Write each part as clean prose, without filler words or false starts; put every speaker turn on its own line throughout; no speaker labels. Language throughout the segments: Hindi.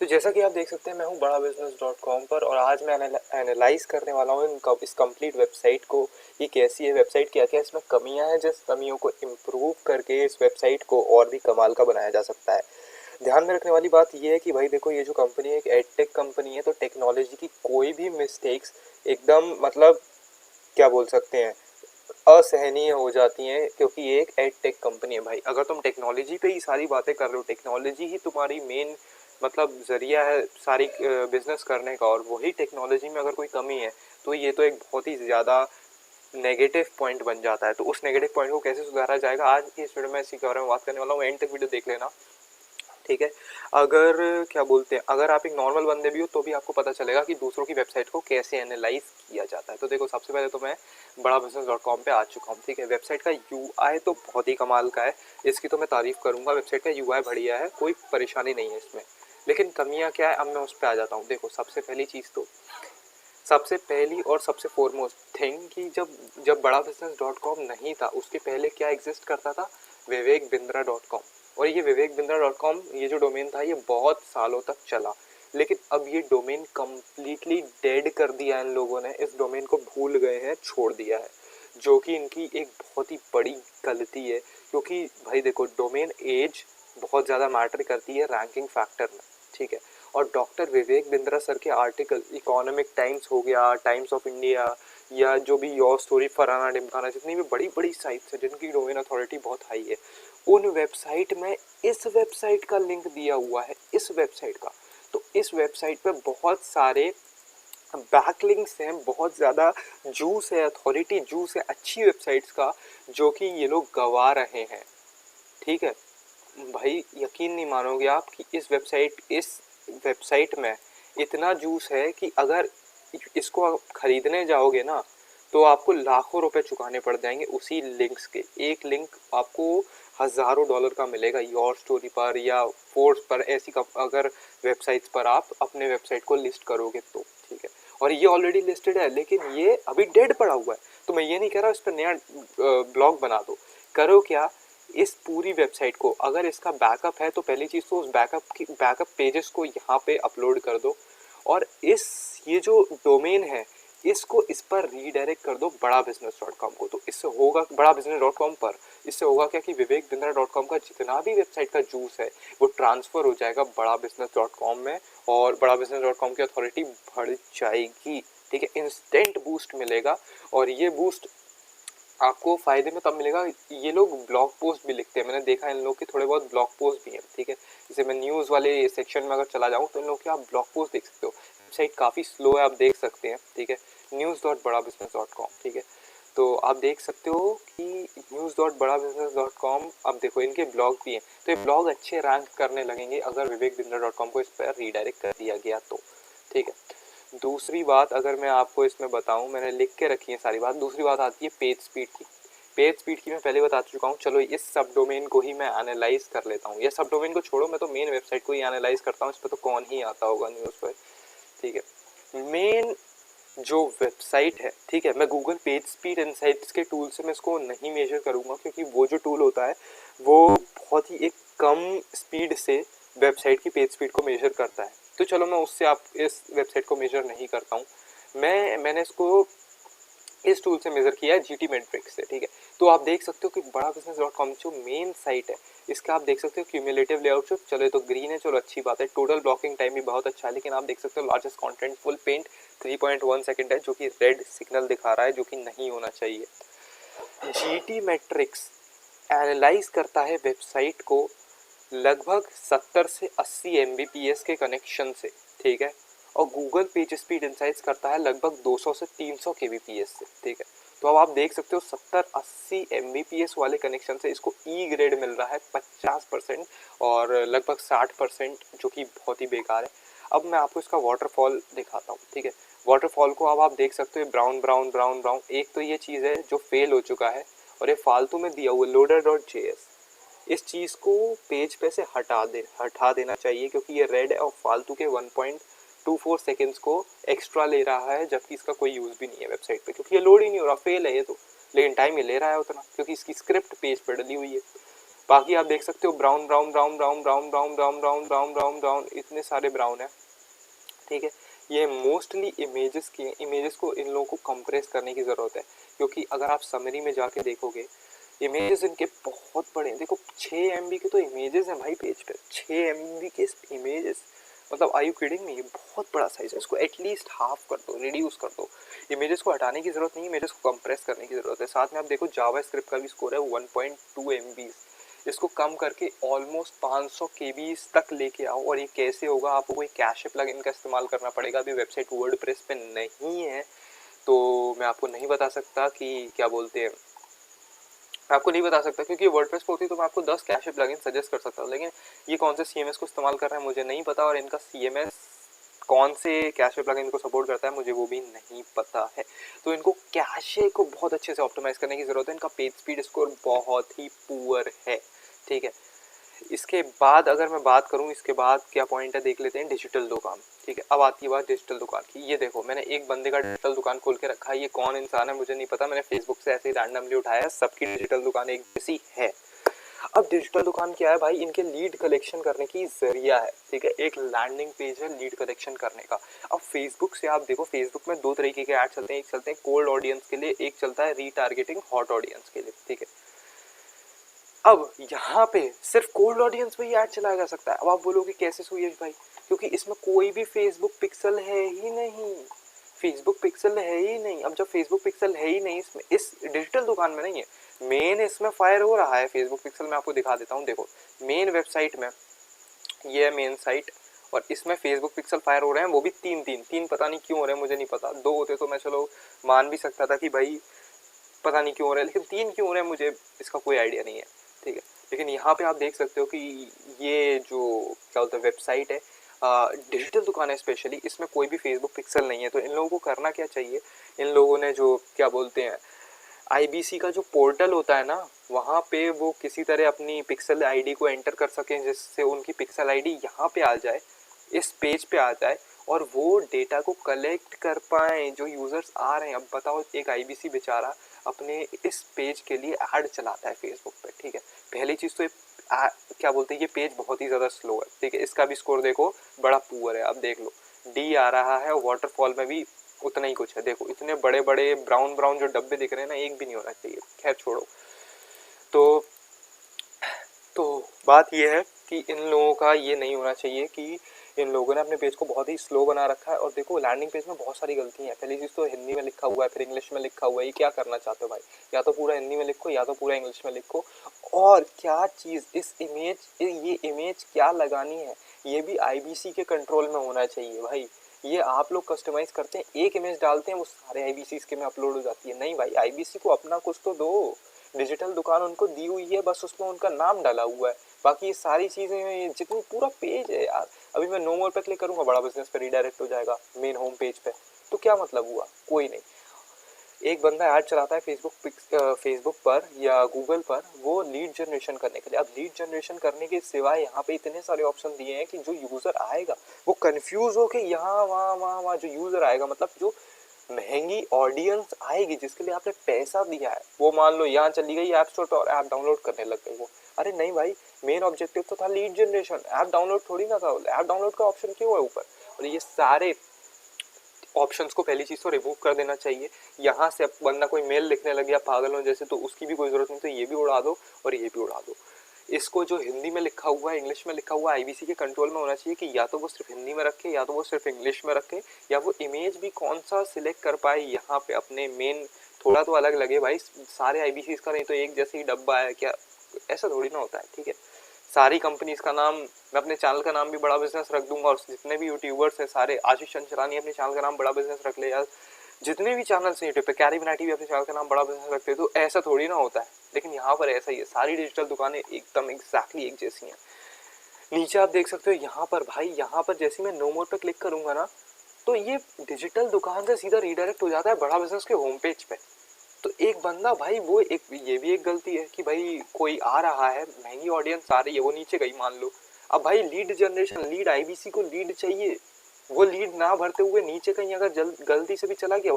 तो जैसा कि आप देख सकते हैं मैं हूं बड़ा बिजनेस डॉट कॉम पर और आज मैं एनालाइज करने वाला हूं इस कंप्लीट वेबसाइट को। ये कैसी है वेबसाइट, क्या क्या इसमें कमियां हैं, जिस कमियों को इम्प्रूव करके इस वेबसाइट को और भी कमाल का बनाया जा सकता है। ध्यान में रखने वाली बात ये है कि भाई देखो, ये जो कंपनी है एक एडटेक कंपनी है, तो टेक्नोलॉजी की कोई भी मिस्टेक्स एकदम मतलब क्या बोल सकते हैं असहनीय हो जाती हैं, क्योंकि ये एक एड टेक कंपनी है। भाई अगर तुम टेक्नोलॉजी पे ही सारी बातें कर रहे हो, टेक्नोलॉजी ही तुम्हारी मेन मतलब जरिया है सारी बिजनेस करने का, और वही टेक्नोलॉजी में अगर कोई कमी है तो ये तो एक बहुत ही ज़्यादा नेगेटिव पॉइंट बन जाता है। तो उस नेगेटिव पॉइंट को कैसे सुधारा जाएगा, आज की इस वीडियो में इसी के बारे में बात करने वाला हूँ। एंड तक वीडियो देख लेना, ठीक है। अगर क्या बोलते हैं, अगर आप एक नॉर्मल बंदे भी हो तो भी आपको पता चलेगा कि दूसरों की वेबसाइट को कैसे एनालाइज किया जाता है। तो देखो, सबसे पहले तो मैं बड़ा बिजनेस डॉट कॉम पे आ चुका हूँ, ठीक है। वेबसाइट का यूआई तो बहुत ही कमाल का है, इसकी तो मैं तारीफ करूंगा। वेबसाइट का यूआई बढ़िया है, कोई परेशानी नहीं है इसमें। लेकिन कमियां क्या है, अब मैं उस पर आ जाता हूँ। देखो, सबसे पहली और सबसे फॉरमोस्ट थिंग कि जब जब बड़ा बिजनेस डॉट कॉम नहीं था, उसके पहले क्या एग्जिस्ट करता था, विवेक बिंद्रा डॉट कॉम। और ये विवेक बिंद्रा डॉट कॉम, ये जो डोमेन था, ये बहुत सालों तक चला। लेकिन अब ये डोमेन कम्प्लीटली डेड कर दिया इन लोगों ने, इस डोमेन को भूल गए हैं, छोड़ दिया है, जो कि इनकी एक बहुत ही बड़ी गलती है। क्योंकि भाई देखो, डोमेन एज बहुत ज़्यादा मैटर करती है रैंकिंग फैक्टर में, ठीक है। और डॉक्टर विवेक बिंद्रा सर के आर्टिकल इकोनॉमिक टाइम्स हो गया, टाइम्स ऑफ इंडिया, या जो भी योर स्टोरी, फराना डिमकाना, जितनी भी बड़ी बड़ी साइट्स हैं जिनकी डोमेन अथॉरिटी बहुत हाई है, उन वेबसाइट में इस वेबसाइट का लिंक दिया हुआ है, इस वेबसाइट का। तो इस वेबसाइट पे बहुत सारे बैकलिंक्स हैं, बहुत ज़्यादा जूस है, अथॉरिटी जूस है अच्छी वेबसाइट्स का, जो कि ये लोग गवा रहे हैं, ठीक है। भाई यकीन नहीं मानोगे आप कि इस वेबसाइट में इतना जूस है कि अगर इसको आप खरीदने जाओगे ना, तो आपको लाखों रुपए चुकाने पड़ जाएंगे उसी लिंक्स के। एक लिंक आपको हज़ारों डॉलर का मिलेगा योर स्टोरी पर या फोर्स पर, ऐसी अगर वेबसाइट्स पर आप अपने वेबसाइट को लिस्ट करोगे तो, ठीक है। और ये ऑलरेडी लिस्टेड है, लेकिन ये अभी डेड पड़ा हुआ है। तो मैं ये नहीं कह रहा इस पर नया ब्लॉग बना दो, करो क्या, इस पूरी वेबसाइट को, अगर इसका बैकअप है तो पहली चीज़ तो उस बैकअप पेजेस को यहाँ पे अपलोड कर दो, और ये जो डोमेन है इसको इस पर रीडायरेक्ट कर दो बड़ा बिजनेस डॉट कॉम को। तो इससे होगा, बड़ा बिजनेस डॉट कॉम पर, इससे होगा क्या कि विवेक बिंद्रा डॉट कॉम का जितना भी वेबसाइट का जूस है वो ट्रांसफ़र हो जाएगा बड़ा बिजनेस डॉट कॉम में, और बड़ा बिजनेस डॉट कॉम की अथॉरिटी बढ़ जाएगी, ठीक है। इंस्टेंट बूस्ट मिलेगा, और ये बूस्ट आपको फ़ायदे में तब मिलेगा। ये लोग ब्लॉग पोस्ट भी लिखते हैं, मैंने देखा इन लोग के थोड़े बहुत ब्लॉग पोस्ट भी हैं, ठीक है। जैसे मैं न्यूज़ वाले सेक्शन में अगर चला जाऊँ तो इन लोग के आप ब्लॉग पोस्ट देख सकते हो। वेबसाइट काफ़ी स्लो है, आप देख सकते हैं, ठीक है। न्यूज़ डॉट बड़ा बिजनेस डॉट कॉम, ठीक है। तो आप देख सकते हो कि न्यूज़ डॉट बड़ा बिजनेस डॉट कॉम, अब देखो इनके ब्लॉग भी हैं, तो ये ब्लॉग अच्छे रैंक करने लगेंगे अगर विवेक बिंद्रा डॉट कॉम को इस पर रीडायरेक्ट कर दिया गया तो, ठीक है। दूसरी बात अगर मैं आपको इसमें बताऊं, मैंने लिख के रखी है सारी बात। दूसरी बात आती है पेज स्पीड की। पेज स्पीड की मैं पहले बता चुका हूँ, चलो इस सब डोमेन को ही मैं एनालाइज कर लेता हूँ। ये सब डोमेन को छोड़ो, मैं तो मेन वेबसाइट को ही एनालाइज करता हूँ, इस पर तो कौन ही आता होगा न्यूज़ पर, ठीक है। मेन जो वेबसाइट है, ठीक है, मैं गूगल पेज स्पीड इनसाइट्स के टूल से मैं इसको नहीं मेजर करूँगा, क्योंकि वो जो टूल होता है वो बहुत ही एक कम स्पीड से वेबसाइट की पेज स्पीड को मेजर करता है। तो चलो मैं उससे आप इस वेबसाइट को मेजर नहीं करता हूँ, मैंने इसको इस टूल से मेजर किया है जीटी मेट्रिक्स से, ठीक है। तो आप देख सकते हो कि बड़ा बिजनेस डॉट कॉम जो मेन साइट है, इसका आप देख सकते हो क्यूमुलेटिव लेआउट जो, चलो ये तो ग्रीन है, चलो अच्छी बात है। टोटल ब्लॉकिंग टाइम भी बहुत अच्छा है, लेकिन आप देख सकते हो largest content full pant 3.1 second है, जो कि रेड सिग्नल दिखा रहा है, जो कि नहीं होना चाहिए। जीटी मैट्रिक्स एनालाइज करता है वेबसाइट को लगभग 70 से 80 एमबीपीएस के कनेक्शन से, ठीक है। और गूगल पेज स्पीड इंसाइट्स करता है लगभग 200 से 300 केबीपीएस से, ठीक है। तो अब आप देख सकते हो 70-80 एमबीपीएस वाले कनेक्शन से इसको ई ग्रेड मिल रहा है 50%, और लगभग 60% जो कि बहुत ही बेकार है। अब मैं आपको इसका वाटरफॉल दिखाता हूँ, ठीक है। वाटरफॉल को अब आप देख सकते हो ब्राउन ब्राउन ब्राउन ब्राउन, एक तो ये चीज़ है जो फेल हो चुका है, और ये फालतू में दिया हुआ लोडर डॉट जेएस, इस चीज़ को पेज पे से हटा देना चाहिए, क्योंकि ये रेड है और फालतू के 1.24 सेकेंड्स को एक्स्ट्रा ले रहा है, जबकि इसका कोई यूज़ भी नहीं है वेबसाइट पे, क्योंकि ये लोड ही नहीं हो रहा, फेल है ये तो। लेकिन टाइम ये ले रहा है उतना, क्योंकि इसकी स्क्रिप्ट पेज पर डली हुई है। बाकी आप देख सकते हो brown brown brown brown brown brown brown brown brown brown brown इतने सारे ब्राउन है, ठीक है। ये मोस्टली इमेजेस को इन लोगों को कंप्रेस करने की ज़रूरत है, क्योंकि अगर आप समरी में जाके देखोगे इमेजेस इनके बहुत बड़े हैं। देखो 6 MB के तो इमेजेस हैं भाई पेज पे, 6 MB के इमेजेस, मतलब आई यू किडिंग मी, ये बहुत बड़ा साइज है। इसको एटलीस्ट हाफ कर दो, रिड्यूस कर दो। इमेजेस को हटाने की ज़रूरत नहीं है, इमेजेस को कंप्रेस करने की ज़रूरत है। साथ में आप देखो जावा स्क्रिप्ट का भी स्कोर है 1.2 MB, इसको कम करके ऑलमोस्ट 500 KB तक लेके आओ। और ये कैसे होगा, आपको कोई कैशे प्लगइन का इस्तेमाल करना पड़ेगा। अभी वेबसाइट वर्डप्रेस पे नहीं है तो मैं आपको नहीं बता सकता कि क्या बोलते हैं, मैं आपको नहीं बता सकता, क्योंकि वर्डप्रेस पे होती तो मैं आपको 10 कैशे प्लगइन सजेस्ट कर सकता हूँ, लेकिन ये कौन से CMS को इस्तेमाल कर रहे हैं मुझे नहीं पता, और इनका CMS कौन से कैशे प्लगइन को सपोर्ट करता है मुझे वो भी नहीं पता है। तो इनको कैशे को बहुत अच्छे से ऑप्टिमाइज करने की ज़रूरत है। इनका पेज स्पीड स्कोर बहुत ही पुअर है, ठीक है। इसके बाद अगर मैं बात करूं, इसके बाद क्या पॉइंट है देख लेते हैं, डिजिटल दुकान, ठीक है। अब आती है बात डिजिटल दुकान की। ये देखो मैंने एक बंदे का डिजिटल दुकान खोल के रखा है, ये कौन इंसान है मुझे नहीं पता, मैंने फेसबुक से ऐसे ही रैंडमली उठाया, सबकी डिजिटल दुकान एक जैसी है। अब डिजिटल दुकान क्या है भाई, इनके लीड कलेक्शन करने की जरिया है, ठीक है। एक लैंडिंग पेज है लीड कलेक्शन करने का। अब फेसबुक से आप देखो, फेसबुक में 2 तरीके के ऐड चलते हैं, एक चलते हैं कोल्ड ऑडियंस के लिए, एक चलता है रीटारगेटिंग हॉट ऑडियंस के लिए, ठीक है। अब यहाँ पे सिर्फ कोल्ड ऑडियंस पे ही ऐड चलाया जा सकता है। अब आप बोलोगे कैसे सुयश भाई, क्योंकि इसमें कोई भी फेसबुक पिक्सल है ही नहीं, फेसबुक पिक्सल है ही नहीं। अब जब फेसबुक पिक्सल है ही नहीं इसमें, इस डिजिटल दुकान में नहीं है, मेन इसमें फायर हो रहा है फेसबुक पिक्सल। मैं आपको दिखा देता हूँ, देखो मेन वेबसाइट में ये है मेन साइट, और इसमें फेसबुक पिक्सल फायर हो रहे हैं, वो भी तीन पता नहीं क्यों हो रहे हैं मुझे नहीं पता। 2 होते तो मैं चलो मान भी सकता था कि भाई पता नहीं क्यों हो रहा है, लेकिन 3 क्यों हो रहे हैं मुझे इसका कोई आइडिया नहीं है, ठीक है। लेकिन यहाँ पे आप देख सकते हो कि ये जो क्या बोलते हैं वेबसाइट है, डिजिटल दुकान है स्पेशली, इसमें कोई भी फेसबुक पिक्सल नहीं है। तो इन लोगों को करना क्या चाहिए, इन लोगों ने जो क्या बोलते हैं IBC का जो पोर्टल होता है ना, वहाँ पे वो किसी तरह अपनी पिक्सल ID को एंटर कर सकें, जिससे उनकी पिक्सल ID यहाँ पे आ जाए, इस पेज पे आ जाए, और वो डेटा को कलेक्ट कर पाएँ जो यूज़र्स आ रहे हैं। अब बताओ एक IBC बेचारा अपने इस पेज के लिए ऐड चलाता है फेसबुक पे, ठीक है। पहली चीज़ तो ये क्या बोलते हैं, ये पेज बहुत ही ज़्यादा स्लो है, ठीक है। इसका भी स्कोर देखो बड़ा पुअर है, अब देख लो D आ रहा है, और वाटरफॉल में भी उतना ही कुछ है। देखो इतने बड़े बड़े ब्राउन ब्राउन जो डब्बे दिख रहे हैं ना, एक भी नहीं होना चाहिए, खैर छोड़ो। तो बात ये है कि इन लोगों का ये नहीं होना चाहिए कि इन लोगों ने अपने पेज को बहुत ही स्लो बना रखा है। और देखो लैंडिंग पेज में बहुत सारी गलतियां हैं। पहली चीज़ तो हिंदी में लिखा हुआ है, फिर इंग्लिश में लिखा हुआ है, ये क्या करना चाहते हो भाई, या तो पूरा हिंदी में लिखो या तो पूरा इंग्लिश में लिखो। और क्या चीज़ इस ये इमेज क्या लगानी है, ये भी IBC के कंट्रोल में होना चाहिए भाई। ये आप लोग कस्टमाइज करते हैं, एक इमेज डालते हैं, वो सारे IBC के में अपलोड हो जाती है। नहीं भाई, IBC को अपना कुछ तो दो। डिजिटल दुकान उनको दी हुई है, बस उसमें उनका नाम डाला हुआ है, बाकी ये सारी चीज़ें जितनी पूरा पेज है यार। अभी मैं नो मोर पे क्लिक करूंगा, बड़ा बिजनेस पे रीडायरेक्ट हो जाएगा मेन होम पेज पे, तो क्या मतलब हुआ, कोई नहीं। एक बंदा ऐड चलाता है फेसबुक पर या गूगल पर, वो लीड जनरेशन करने के लिए। अब लीड जनरेशन करने के सिवाय यहाँ पे इतने सारे ऑप्शन दिए हैं कि जो यूज़र आएगा वो कंफ्यूज हो के यहाँ वहाँ वहाँ वहाँ, जो यूज़र आएगा मतलब जो महंगी ऑडियंस आएगी जिसके लिए आपने पैसा दिया है, वो मान लो यहाँ चली गई ऐप स्टोर पर और ऐप डाउनलोड करने लग गई वो। अरे नहीं भाई, मेन ऑब्जेक्टिव तो था लीड जनरेशन, ऐप डाउनलोड थोड़ी ना था। ऐप डाउनलोड का ऑप्शन क्यों है ऊपर? और ये सारे ऑप्शंस को पहली चीज़ तो रिमूव कर देना चाहिए। यहाँ से अब बंदा कोई मेल लिखने लग गया पागल हो जैसे, तो उसकी भी कोई ज़रूरत नहीं, तो ये भी उड़ा दो और ये भी उड़ा दो। इसको जो हिंदी में लिखा हुआ है, इंग्लिश में लिखा हुआ है, IBC के कंट्रोल में होना चाहिए कि या तो वो सिर्फ हिंदी में रखे, या तो वो सिर्फ इंग्लिश में रखे, या वो इमेज भी कौन सा सिलेक्ट कर पाए यहाँ पे अपने मेन। थोड़ा तो अलग लगे भाई, सारे IBC का नहीं तो एक जैसे ही डब्बा है क्या, ऐसा थोड़ी ना होता है, ठीक है। सारी कंपनीज का नाम, मैं अपने चैनल का नाम भी बड़ा बिजनेस रख दूंगा, और जितने भी यूट्यूबर्स हैं सारे, आशीष चंचलानी अपने चैनल का नाम बड़ा बिजनेस रख ले यार, जितने भी चैनल्स हैं यूट्यूब पे, कैरी बनाटी भी अपने चैनल का नाम बड़ा बिजनेस रखते हैं, तो ऐसा थोड़ी ना होता है। लेकिन यहाँ पर ऐसा ही है, सारी डिजिटल दुकानें एकदम एग्जैक्टली एक जैसी हैं। नीचे आप देख सकते हो यहाँ पर भाई, यहाँ पर जैसे मैं नो मोर पे क्लिक करूंगा ना, तो ये डिजिटल दुकान से सीधा रीडायरेक्ट हो जाता है बड़ा बिजनेस के होम पेज पे। तो एक बंदा भाई, वो एक ये भी एक गलती है कि भाई कोई आ रहा है, महंगी ऑडियंस आ रही है, वो नीचे गई मान लो। अब भाई लीड जनरेशन, लीड IBC को लीड चाहिए, वो लीड ना भरते हुए नीचे कहीं अगर गलती से भी चला गया,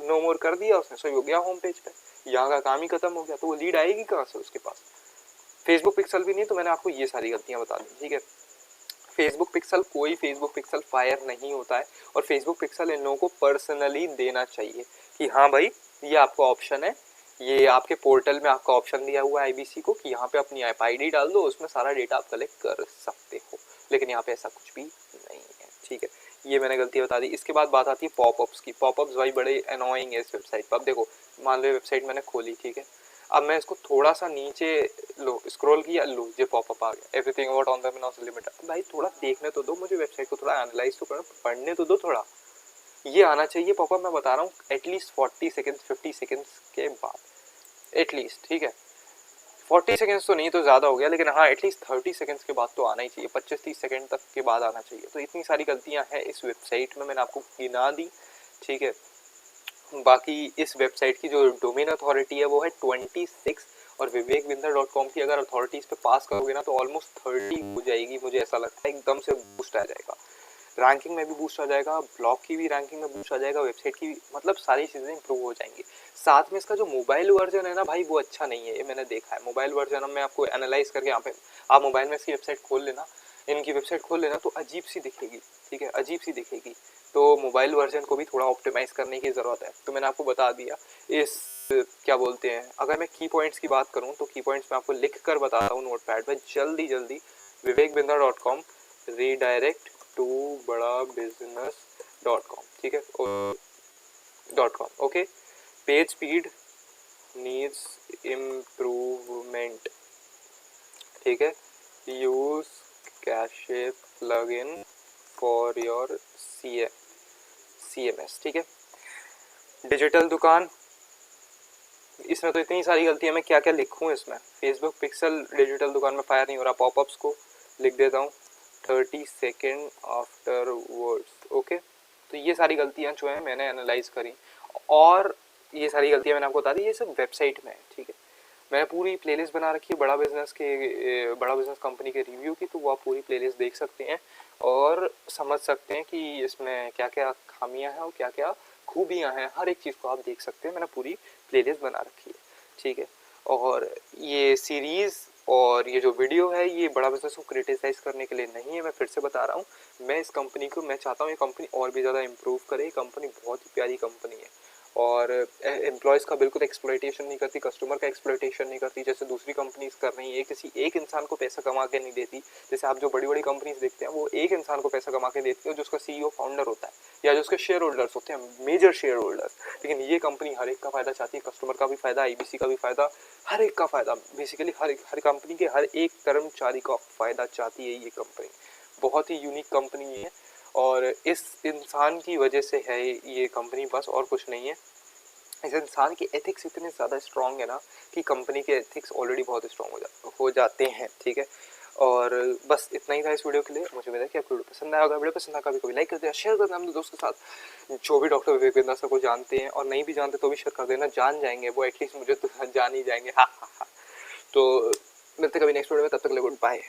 नो मोर कर दिया उसने, सही हो गया होम पेज पे, यहाँ का काम ही खत्म हो गया, तो वो लीड आएगी कहाँ से उसके पास? फेसबुक पिक्सल भी नहीं तो मैंने आपको ये सारी गलतियां बता दी, ठीक है। फेसबुक पिक्सल, कोई फेसबुक पिक्सल फायर नहीं होता है, और फेसबुक पिक्सल इन लोगों को पर्सनली देना चाहिए कि हाँ भाई ये आपका ऑप्शन है, ये आपके पोर्टल में आपका ऑप्शन दिया हुआ है आईबीसी को कि यहाँ पे अपनी ऐप आईडी डाल दो, उसमें सारा डेटा आप कलेक्ट कर सकते हो, लेकिन यहाँ पे ऐसा कुछ भी नहीं है, ठीक है। ये मैंने गलती बता दी। इसके बाद बात आती है पॉपअप्स की। पॉपअप्स भाई बड़े अनोइंग है इस वेबसाइट पर। अब देखो, मान लो वेबसाइट मैंने खोली, ठीक है, अब मैं इसको थोड़ा सा नीचे लो स्क्रॉल किया, लो ये पॉपअप आ गया, everything about on the not limited. भाई थोड़ा देखने तो दो मुझे, वेबसाइट को थोड़ा एनालाइज तो करो, पढ़ने तो दो थोड़ा। ये आना चाहिए पॉपअप, मैं बता रहा हूँ एटलीस्ट 40 सेकेंड्स 50 सेकेंड्स के बाद, एटलीस्ट, ठीक है। 40 सेकेंड्स तो नहीं, तो ज़्यादा हो गया, लेकिन हाँ एटलीस्ट 30 सेकेंड्स के बाद तो आना ही चाहिए, 25-30 सेकेंड तक के बाद आना चाहिए। तो इतनी सारी गलतियाँ हैं इस वेबसाइट में, मैंने आपको गिना दी, ठीक है। बाकी इस वेबसाइट की जो डोमेन अथॉरिटी है वो है 26, और vivekbinder.com की अगर अथॉरिटीज पे पास करोगे ना तो ऑलमोस्ट 30 हो जाएगी, मुझे ऐसा लगता है, एकदम से बूस्ट आ जाएगा, रैंकिंग में भी बूस्ट आ जाएगा, ब्लॉग की भी रैंकिंग में बूस्ट आ जाएगा, वेबसाइट की भी, मतलब सारी चीज़ें इंप्रूव हो जाएंगी। साथ में इसका जो मोबाइल वर्जन है ना भाई वो अच्छा नहीं है, ये मैंने देखा है। मोबाइल वर्जन मैं आपको एनालाइज करके, यहाँ पे आप मोबाइल में इसकी वेबसाइट खोल लेना, इनकी वेबसाइट खोल लेना, तो अजीब सी दिखेगी, ठीक है, अजीब सी दिखेगी। तो मोबाइल वर्जन को भी थोड़ा ऑप्टिमाइज करने की ज़रूरत है। तो मैंने आपको बता दिया इस, क्या बोलते हैं, अगर मैं की पॉइंट्स की बात करूँ तो की पॉइंट्स मैं आपको लिख कर बताता हूँ नोटपैड पर, जल्दी जल्दी। vivekbinder.com रीडायरेक्ट टू बड़ा बिजनेस.com, ठीक है, .com, okay. Page speed needs improvement, ठीक है। Use cache plugin for your CMS, ठीक है। डिजिटल दुकान, इसमें तो इतनी सारी गलतियां, मैं क्या क्या लिखूं इसमें। फेसबुक पिक्सल डिजिटल दुकान में फायर नहीं हो रहा, पॉपअप्स को लिख देता हूँ 30 सेकेंड आफ्टर वर्ड्स, ओके। तो ये सारी गलतियां जो है मैंने एनालाइज करी, और ये सारी गलतियां मैंने आपको बता दी, ये सब वेबसाइट में है, ठीक है। मैंने पूरी प्लेलिस्ट बना रखी है बड़ा बिजनेस कंपनी के रिव्यू की, तो वो आप पूरी प्लेलिस्ट देख सकते हैं और समझ सकते हैं कि इसमें क्या क्या खामियां हैं और क्या क्या खूबियां हैं, हर एक चीज़ को आप देख सकते हैं। मैंने पूरी प्लेलिस्ट बना रखी है, ठीक है। और ये सीरीज़ और ये जो वीडियो है ये बड़ा बिजनेस को क्रिटिसाइज करने के लिए नहीं है, मैं फिर से बता रहा हूँ। मैं इस कंपनी को, मैं चाहता हूँ ये कंपनी और भी ज़्यादा इम्प्रूव करे। ये कंपनी बहुत ही प्यारी कंपनी है, और एम्प्लॉयज़ का बिल्कुल एक्सप्लॉयटेशन नहीं करती, कस्टमर का एक्सप्लॉयटेशन नहीं करती जैसे दूसरी कंपनीज कर रही हैं। किसी एक इंसान को पैसा कमा के नहीं देती, जैसे आप जो बड़ी बड़ी कंपनीज देखते हैं वो एक इंसान को पैसा कमा के देती है जो उसका CEO फाउंडर होता है या जो उसके शेयर होल्डर्स होते हैं, मेजर शेयर होल्डर्स। लेकिन ये कंपनी हर एक का फायदा चाहती है, कस्टमर का भी फायदा, IBC का भी फायदा, हर एक का फायदा, बेसिकली हर कंपनी के हर एक कर्मचारी का फायदा चाहती है ये कंपनी। बहुत ही यूनिक कंपनी है, और इस इंसान की वजह से है ये कंपनी, बस और कुछ नहीं है। इस इंसान के एथिक्स इतने ज़्यादा स्ट्रॉन्ग है ना कि कंपनी के एथिक्स ऑलरेडी बहुत स्ट्रॉन्ग हो जाते हैं, ठीक है। और बस इतना ही था इस वीडियो के लिए। मुझे उम्मीद है कि आपको वीडियो पसंद आया होगा। वीडियो पसंद आया कभी लाइक कर देना, शेयर कर देना अपने दोस्तों के साथ जो भी डॉक्टर विवेक बिंद्रा सर को जानते हैं, और नहीं भी जानते तो भी शेयर कर देना, जान जाएंगे वो, एटलीस्ट मुझे तो जान ही जाएंगे। हाँ हाँ हाँ। तो मिलते कभी नेक्स्ट वीडियो में, तब तक के लिए गुड बाय।